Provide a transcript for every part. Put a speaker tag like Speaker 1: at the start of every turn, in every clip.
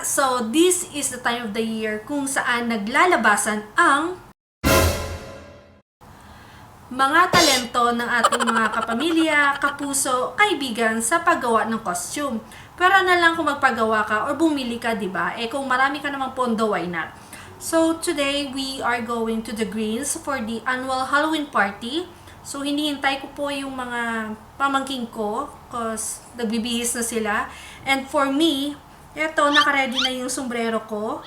Speaker 1: So, this is the time of the year kung saan naglalabasan ang mga talento ng ating mga kapamilya, kapuso, kaibigan sa paggawa ng costume. Pero na lang kung magpagawa ka or bumili ka, di ba? Eh kung marami ka namang pondo, why not? So, today we are going to the Greens for the annual Halloween party. So, hinihintay ko po yung mga pamangking ko cause nagbibihis na sila. And for me, eto, nakaready na yung sombrero ko.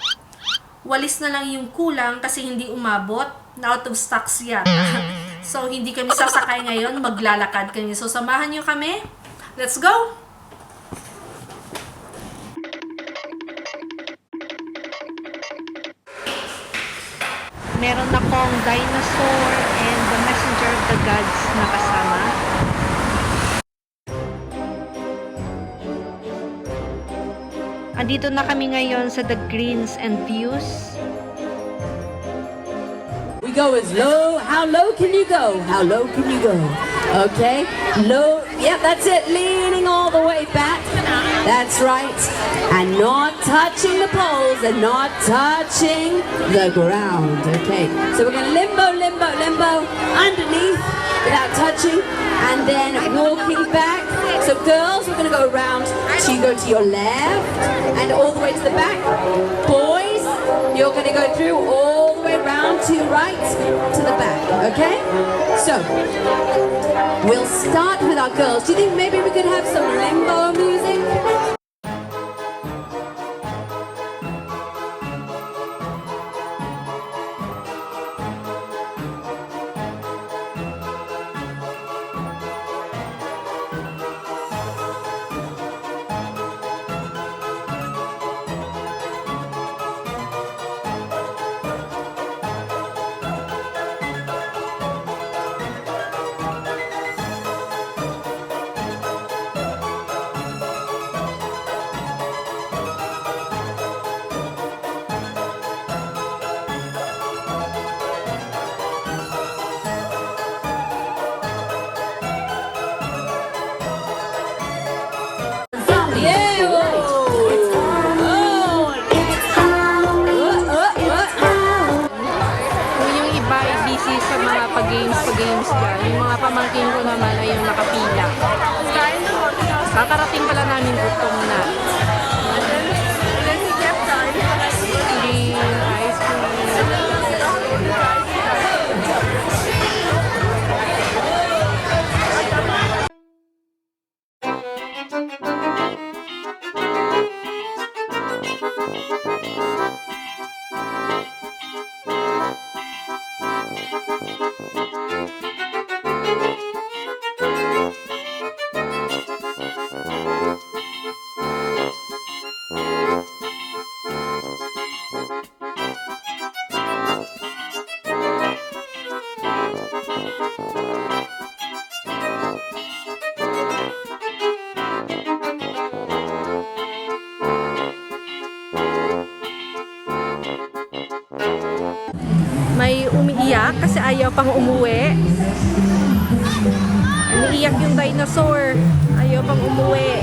Speaker 1: Walis na lang yung kulang kasi hindi umabot. Out of stocks yata. So, hindi kami sasakay ngayon. Maglalakad kami. So, samahan nyo kami. Let's go! Meron akong dinosaur and the messenger of the gods na kasama. Andito na kami ngayon sa The Greens and Views.
Speaker 2: We go as low. How low can you go? How low can you go? Okay. Low. Yep, that's it. Leaning all the way back. That's right. And not touching the poles and not touching the ground. Okay. So we're going to limbo, limbo, limbo underneath without touching. And then walking back. So girls, we're going to go around. So you go to your left and all the way to the back. Boys, you're going to go through all the way around to your right to the back. Okay? So, we'll start with our girls. Do you think maybe we could have some limbo music?
Speaker 1: Yung iba ay busy sa mga pag-games dyan. Yung mga pamangkin ko naman ay yung nakapila. Kakarating pala namin gutom na. Green, ice May umiiyak kasi ayaw pang umuwi. Umiiyak yung dinosaur. Ayaw pang umuwi.